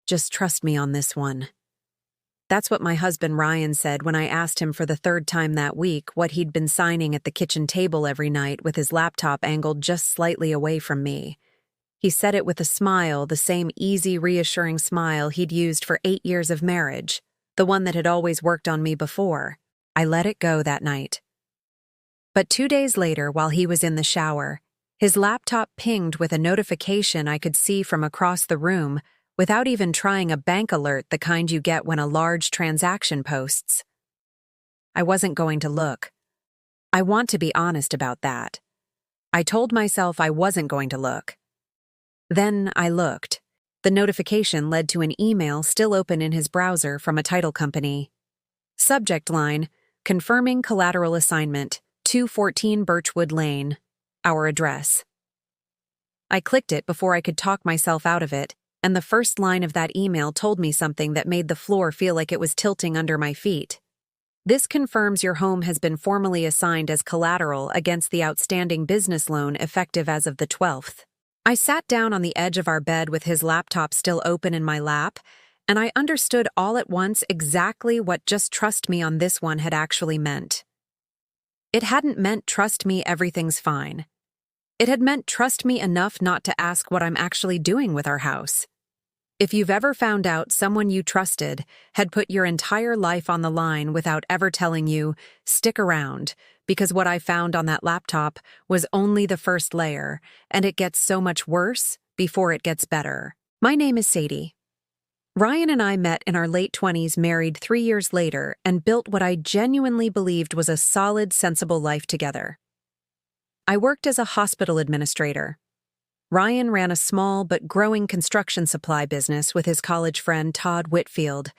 Just trust me on this one." That's what my husband Ryan said when I asked him for the third time that week what he'd been signing at the kitchen table every night with his laptop angled just slightly away from me. He said it with a smile, the same easy, reassuring smile he'd used for 8 years of marriage, the one that had always worked on me before. I let it go that night. But 2 days later, while he was in the shower, his laptop pinged with a notification I could see from across the room without even trying a bank alert, the kind you get when a large transaction posts. I wasn't going to look. I want to be honest about that. I told myself I wasn't going to look. Then I looked. The notification led to an email still open in his browser from a title company. Subject line, confirming collateral assignment, 214 Birchwood Lane, our address. I clicked it before I could talk myself out of it, and the first line of that email told me something that made the floor feel like it was tilting under my feet. This confirms your home has been formally assigned as collateral against the outstanding business loan effective as of the 12th. I sat down on the edge of our bed with his laptop still open in my lap, and I understood all at once exactly what "just trust me on this one" had actually meant. It hadn't meant "trust me, everything's fine." It had meant "trust me enough not to ask what I'm actually doing with our house." If you've ever found out someone you trusted had put your entire life on the line without ever telling you, "Stick around," because what I found on that laptop was only the first layer, and it gets so much worse before it gets better. My name is Sadie. Ryan and I met in our late 20s, married 3 years later, and built what I genuinely believed was a solid, sensible life together. I worked as a hospital administrator. Ryan ran a small but growing construction supply business with his college friend Todd Whitfield.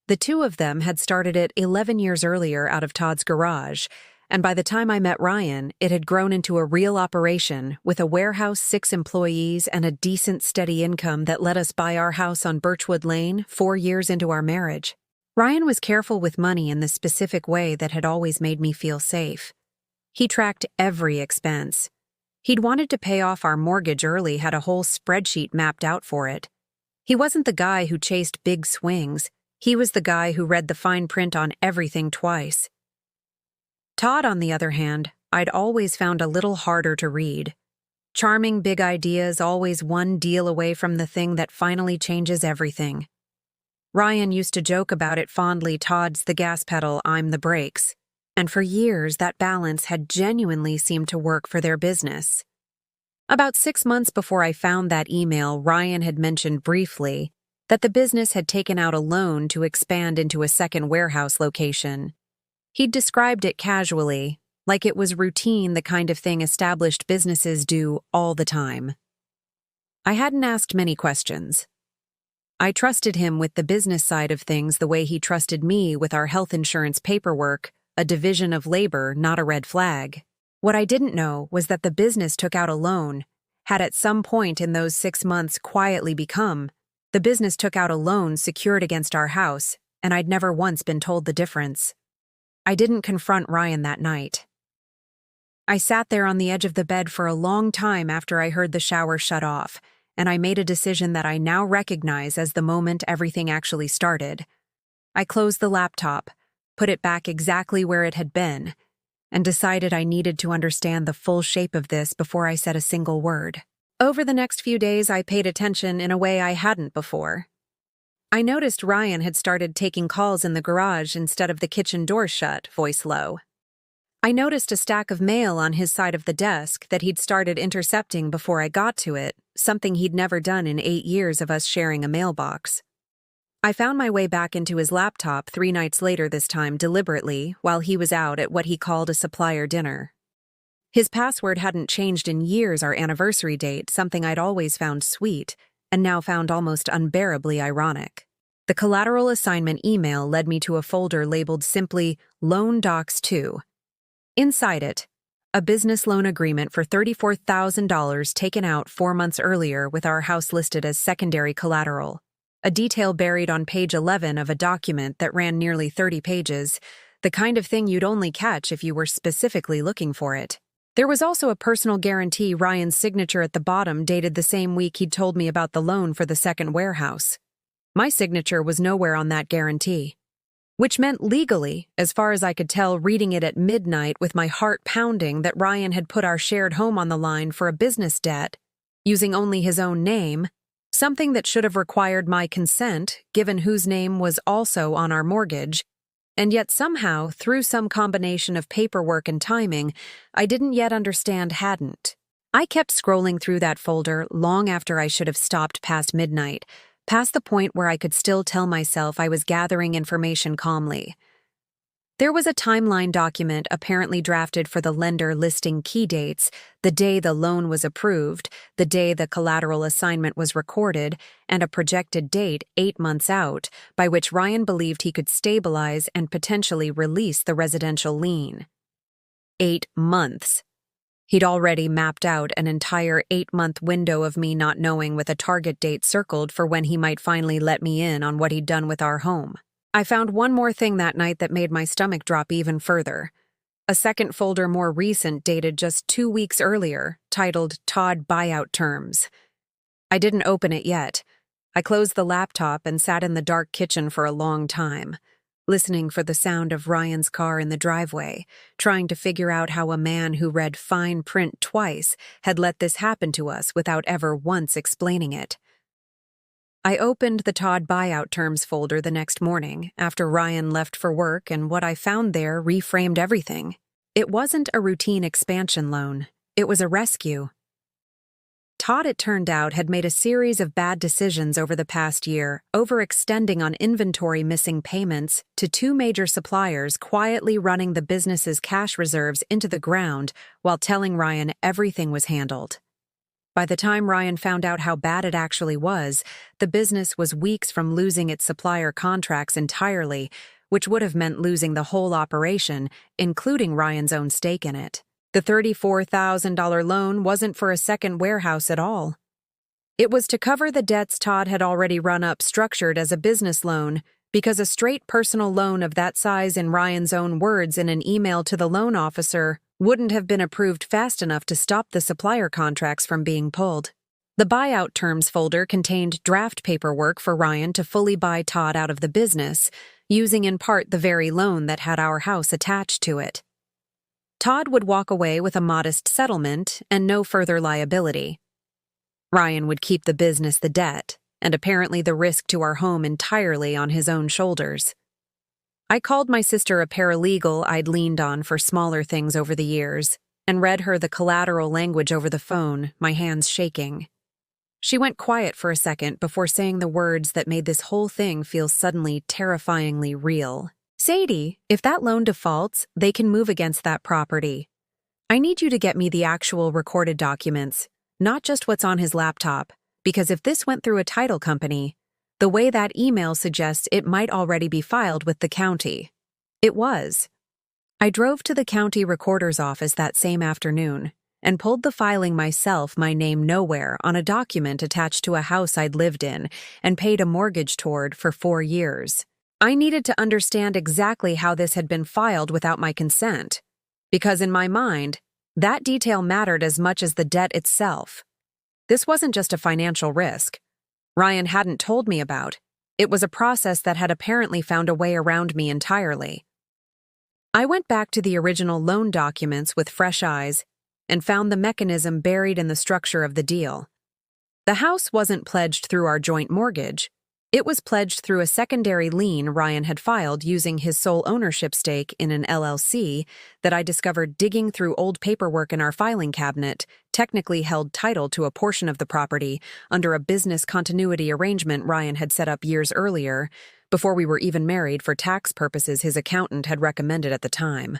The two of them had started it 11 years earlier out of Todd's garage, and by the time I met Ryan, it had grown into a real operation with a warehouse, 6 employees, and a decent, steady income that let us buy our house on Birchwood Lane 4 years into our marriage. Ryan was careful with money in the specific way that had always made me feel safe. He tracked every expense. He'd wanted to pay off our mortgage early, had a whole spreadsheet mapped out for it. He wasn't the guy who chased big swings. He was the guy who read the fine print on everything twice. Todd, on the other hand, I'd always found a little harder to read. Charming big ideas, always one deal away from the thing that finally changes everything. Ryan used to joke about it fondly, "Todd's the gas pedal, I'm the brakes." And for years, that balance had genuinely seemed to work for their business. About 6 months before I found that email, Ryan had mentioned briefly that the business had taken out a loan to expand into a second warehouse location. He'd described it casually, like it was routine, the kind of thing established businesses do all the time. I hadn't asked many questions. I trusted him with the business side of things the way he trusted me with our health insurance paperwork, a division of labor, not a red flag. What I didn't know was that the business took out a loan, had at some point in those 6 months quietly become. The business took out a loan secured against our house, and I'd never once been told the difference. I didn't confront Ryan that night. I sat there on the edge of the bed for a long time after I heard the shower shut off, and I made a decision that I now recognize as the moment everything actually started. I closed the laptop, put it back exactly where it had been, and decided I needed to understand the full shape of this before I said a single word. Over the next few days, I paid attention in a way I hadn't before. I noticed Ryan had started taking calls in the garage instead of the kitchen door shut, voice low. I noticed a stack of mail on his side of the desk that he'd started intercepting before I got to it, something he'd never done in 8 years of us sharing a mailbox. I found my way back into his laptop 3 nights later, this time deliberately, while he was out at what he called a supplier dinner. His password hadn't changed in years, our anniversary date, something I'd always found sweet, and now found almost unbearably ironic. The collateral assignment email led me to a folder labeled simply Loan Docs 2. Inside it, a business loan agreement for $34,000 taken out 4 months earlier with our house listed as secondary collateral. A detail buried on page 11 of a document that ran nearly 30 pages, the kind of thing you'd only catch if you were specifically looking for it. There was also a personal guarantee, Ryan's signature at the bottom, dated the same week he'd told me about the loan for the second warehouse. My signature was nowhere on that guarantee, which meant legally, as far as I could tell reading it at midnight with my heart pounding, that Ryan had put our shared home on the line for a business debt, using only his own name, something that should have required my consent, given whose name was also on our mortgage, and yet somehow, through some combination of paperwork and timing, I didn't yet understand hadn't. I kept scrolling through that folder long after I should have stopped past midnight, past the point where I could still tell myself I was gathering information calmly. There was a timeline document apparently drafted for the lender listing key dates, the day the loan was approved, the day the collateral assignment was recorded, and a projected date 8 months out, by which Ryan believed he could stabilize and potentially release the residential lien. 8 months. He'd already mapped out an entire 8-month window of me not knowing, with a target date circled for when he might finally let me in on what he'd done with our home. I found one more thing that night that made my stomach drop even further. A second folder, more recent, dated just 2 weeks earlier, titled Todd Buyout Terms. I didn't open it yet. I closed the laptop and sat in the dark kitchen for a long time, listening for the sound of Ryan's car in the driveway, trying to figure out how a man who read fine print twice had let this happen to us without ever once explaining it. I opened the Todd Buyout Terms folder the next morning after Ryan left for work, and what I found there reframed everything. It wasn't a routine expansion loan. It was a rescue. Todd, it turned out, had made a series of bad decisions over the past year, overextending on inventory missing payments to 2 major suppliers, quietly running the business's cash reserves into the ground while telling Ryan everything was handled. By the time Ryan found out how bad it actually was, the business was weeks from losing its supplier contracts entirely, which would have meant losing the whole operation, including Ryan's own stake in it. The $34,000 loan wasn't for a second warehouse at all. It was to cover the debts Todd had already run up, structured as a business loan, because a straight personal loan of that size, in Ryan's own words in an email to the loan officer, wouldn't have been approved fast enough to stop the supplier contracts from being pulled. The buyout terms folder contained draft paperwork for Ryan to fully buy Todd out of the business, using in part the very loan that had our house attached to it. Todd would walk away with a modest settlement and no further liability. Ryan would keep the business, the debt, and apparently the risk to our home entirely on his own shoulders. I called my sister, a paralegal I'd leaned on for smaller things over the years, and read her the collateral language over the phone, my hands shaking. She went quiet for a second before saying the words that made this whole thing feel suddenly terrifyingly real. "Sadie, if that loan defaults, they can move against that property. I need you to get me the actual recorded documents, not just what's on his laptop, because if this went through a title company, the way that email suggests, it might already be filed with the county." It was. I drove to the county recorder's office that same afternoon and pulled the filing myself, my name nowhere, on a document attached to a house I'd lived in and paid a mortgage toward for 4 years. I needed to understand exactly how this had been filed without my consent, because in my mind, that detail mattered as much as the debt itself. This wasn't just a financial risk Ryan hadn't told me about. It was a process that had apparently found a way around me entirely. I went back to the original loan documents with fresh eyes and found the mechanism buried in the structure of the deal. The house wasn't pledged through our joint mortgage. It was pledged through a secondary lien Ryan had filed using his sole ownership stake in an LLC that I discovered digging through old paperwork in our filing cabinet, technically held title to a portion of the property under a business continuity arrangement Ryan had set up years earlier, before we were even married, for tax purposes his accountant had recommended at the time.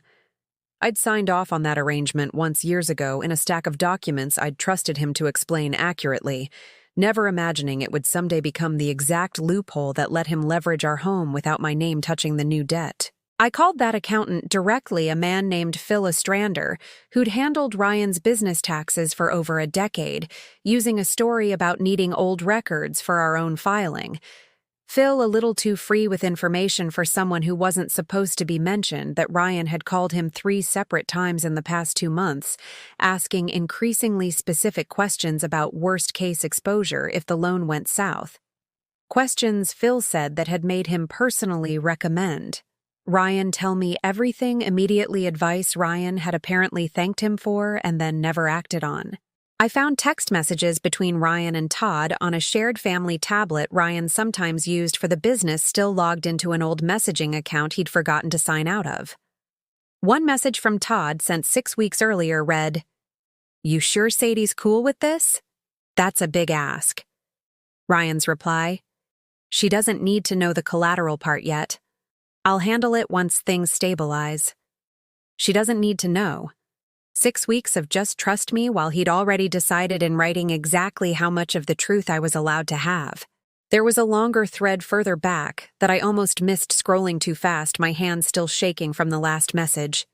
I'd signed off on that arrangement once years ago in a stack of documents I'd trusted him to explain accurately, never imagining it would someday become the exact loophole that let him leverage our home without my name touching the new debt. I called that accountant directly a man named Phil Ostrander, who'd handled Ryan's business taxes for over a decade, using a story about needing old records for our own filing. Phil, a little too free with information for someone who wasn't supposed to be mentioned, that Ryan had called him 3 separate times in the past 2 months, asking increasingly specific questions about worst-case exposure if the loan went south. Questions Phil said that had made him personally recommend Ryan tell me everything immediately, advice Ryan had apparently thanked him for and then never acted on. I found text messages between Ryan and Todd on a shared family tablet Ryan sometimes used for the business, still logged into an old messaging account he'd forgotten to sign out of. One message from Todd, sent 6 weeks earlier, read, "You sure Sadie's cool with this? That's a big ask." Ryan's reply, "She doesn't need to know the collateral part yet. I'll handle it once things stabilize. She doesn't need to know." 6 weeks of just trust me, while he'd already decided in writing exactly how much of the truth I was allowed to have. There was a longer thread further back that I almost missed scrolling too fast, my hands still shaking from the last message.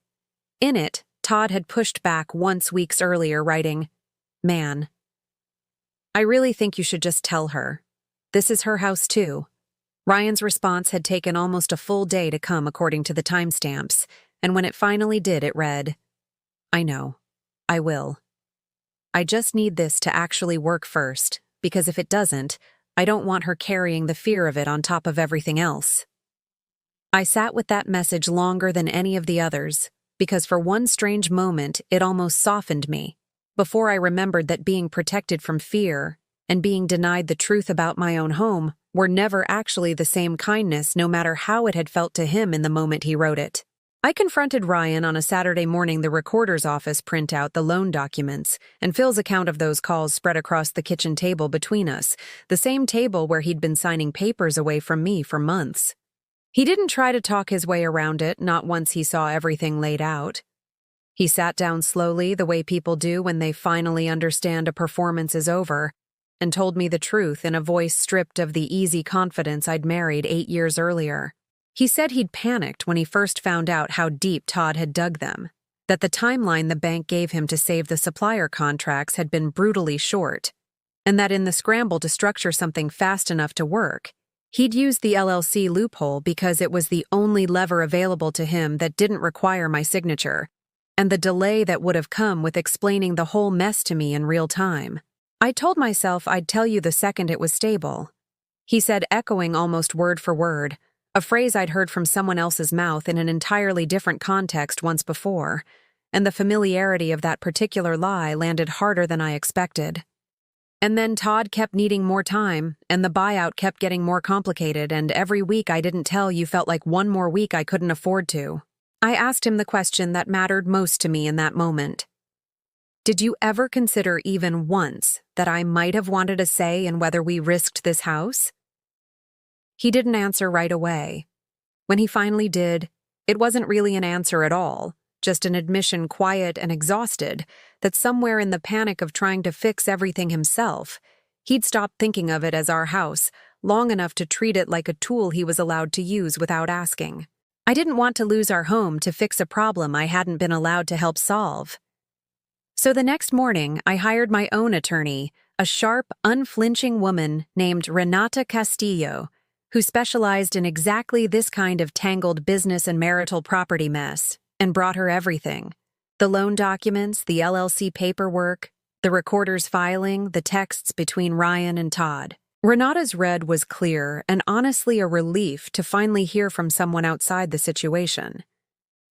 In it, Todd had pushed back once weeks earlier, writing, "Man, I really think you should just tell her. This is her house too." Ryan's response had taken almost a full day to come according to the timestamps, and when it finally did, it read, "I know. I will. I just need this to actually work first, because if it doesn't, I don't want her carrying the fear of it on top of everything else." I sat with that message longer than any of the others, because for one strange moment it almost softened me, before I remembered that being protected from fear and being denied the truth about my own home were never actually the same kindness, no matter how it had felt to him in the moment he wrote it. I confronted Ryan on a Saturday morning. The recorder's office print out the loan documents, and Phil's account of those calls spread across the kitchen table between us, the same table where he'd been signing papers away from me for months. He didn't try to talk his way around it, not once he saw everything laid out. He sat down slowly, the way people do when they finally understand a performance is over, and told me the truth in a voice stripped of the easy confidence I'd married 8 years earlier. He said he'd panicked when he first found out how deep Todd had dug them, that the timeline the bank gave him to save the supplier contracts had been brutally short, and that in the scramble to structure something fast enough to work, he'd used the LLC loophole because it was the only lever available to him that didn't require my signature, and the delay that would have come with explaining the whole mess to me in real time. I told myself I'd tell you the second it was stable. He said, echoing almost word for word, a phrase I'd heard from someone else's mouth in an entirely different context once before, and the familiarity of that particular lie landed harder than I expected. And then Todd kept needing more time, and the buyout kept getting more complicated, and every week I didn't tell you felt like one more week I couldn't afford to. I asked him the question that mattered most to me in that moment. Did you ever consider even once that I might have wanted a say in whether we risked this house? He didn't answer right away. When he finally did, it wasn't really an answer at all, just an admission, quiet and exhausted, that somewhere in the panic of trying to fix everything himself, he'd stopped thinking of it as our house long enough to treat it like a tool he was allowed to use without asking. I didn't want to lose our home to fix a problem I hadn't been allowed to help solve. So the next morning, I hired my own attorney, a sharp, unflinching woman named Renata Castillo, who specialized in exactly this kind of tangled business and marital property mess, and brought her everything. The loan documents, the LLC paperwork, the recorder's filing, the texts between Ryan and Todd. Renata's read was clear and honestly a relief to finally hear from someone outside the situation.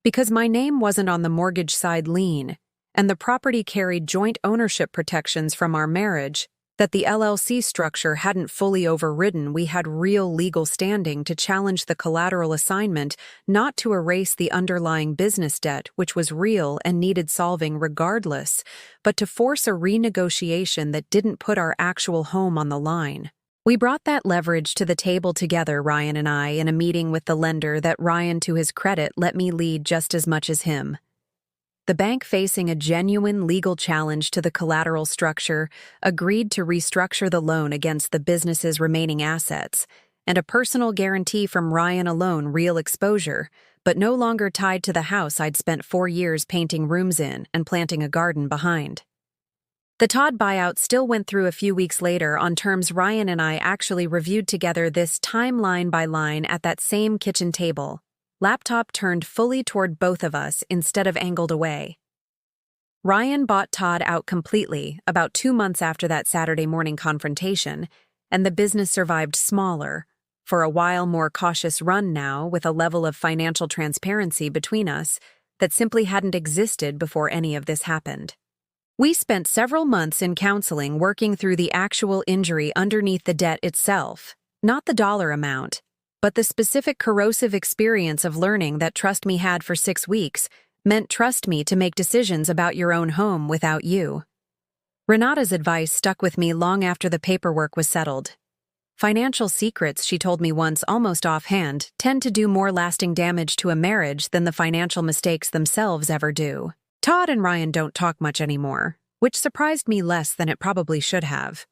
Because my name wasn't on the mortgage side lien, and the property carried joint ownership protections from our marriage that the LLC structure hadn't fully overridden, we had real legal standing to challenge the collateral assignment, not to erase the underlying business debt, which was real and needed solving regardless, but to force a renegotiation that didn't put our actual home on the line. We brought that leverage to the table together, Ryan and I, in a meeting with the lender that Ryan, to his credit, let me lead just as much as him. The bank, facing a genuine legal challenge to the collateral structure, agreed to restructure the loan against the business's remaining assets, and a personal guarantee from Ryan alone, real exposure, but no longer tied to the house I'd spent 4 years painting rooms in and planting a garden behind. The Todd buyout still went through a few weeks later on terms Ryan and I actually reviewed together, this time line by line at that same kitchen table. Laptop turned fully toward both of us instead of angled away. Ryan bought Todd out completely about 2 months after that Saturday morning confrontation, and the business survived smaller, for a while more cautious run now with a level of financial transparency between us that simply hadn't existed before any of this happened. We spent several months in counseling working through the actual injury underneath the debt itself, not the dollar amount, but the specific corrosive experience of learning that Trust Me had for 6 weeks meant trust me to make decisions about your own home without you. Renata's advice stuck with me long after the paperwork was settled. Financial secrets, she told me once almost offhand, tend to do more lasting damage to a marriage than the financial mistakes themselves ever do. Todd and Ryan don't talk much anymore, which surprised me less than it probably should have.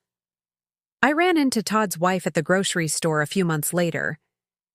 I ran into Todd's wife at the grocery store a few months later,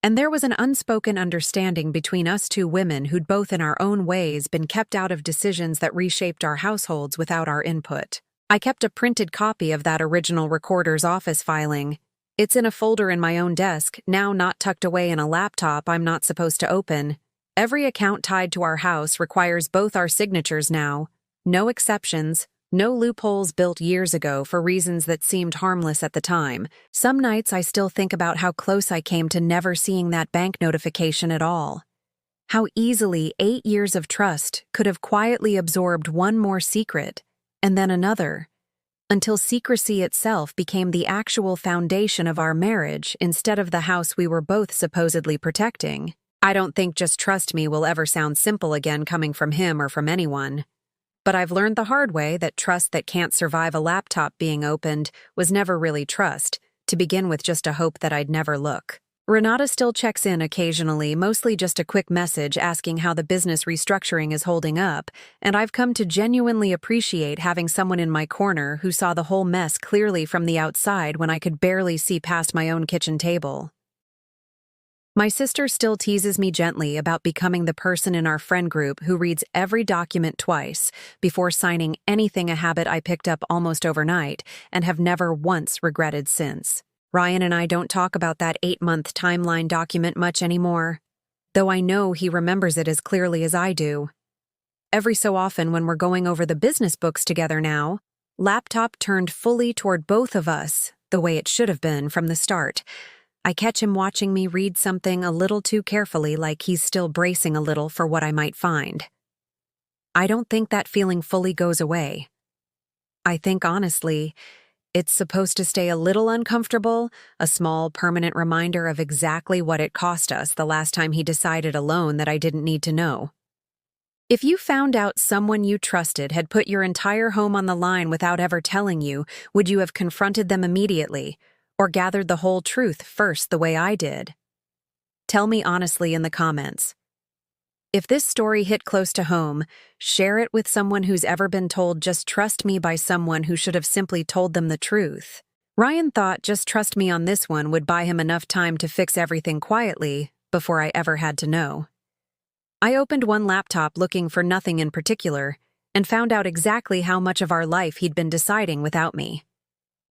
and there was an unspoken understanding between us two women who'd both in our own ways been kept out of decisions that reshaped our households without our input. I kept a printed copy of that original recorder's office filing. It's in a folder in my own desk, now not tucked away in a laptop I'm not supposed to open. Every account tied to our house requires both our signatures now. No exceptions, no loopholes built years ago for reasons that seemed harmless at the time. Some nights I still think about how close I came to never seeing that bank notification at all. How easily 8 years of trust could have quietly absorbed one more secret, and then another, until secrecy itself became the actual foundation of our marriage instead of the house we were both supposedly protecting. I don't think just trust me will ever sound simple again coming from him or from anyone. But I've learned the hard way that trust that can't survive a laptop being opened was never really trust, to begin with just a hope that I'd never look. Renata still checks in occasionally, mostly just a quick message asking how the business restructuring is holding up, and I've come to genuinely appreciate having someone in my corner who saw the whole mess clearly from the outside when I could barely see past my own kitchen table. My sister still teases me gently about becoming the person in our friend group who reads every document twice before signing anything, a habit I picked up almost overnight and have never once regretted since. Ryan and I don't talk about that 8-month timeline document much anymore, though I know he remembers it as clearly as I do. Every so often when we're going over the business books together now, laptop turned fully toward both of us, the way it should have been from the start, I catch him watching me read something a little too carefully, like he's still bracing a little for what I might find. I don't think that feeling fully goes away. I think, honestly, it's supposed to stay a little uncomfortable, a small, permanent reminder of exactly what it cost us the last time he decided alone that I didn't need to know. If you found out someone you trusted had put your entire home on the line without ever telling you, would you have confronted them immediately, or gathered the whole truth first the way I did? Tell me honestly in the comments. If this story hit close to home, share it with someone who's ever been told just trust me by someone who should have simply told them the truth. Ryan thought just trust me on this one would buy him enough time to fix everything quietly before I ever had to know. I opened one laptop looking for nothing in particular and found out exactly how much of our life he'd been deciding without me.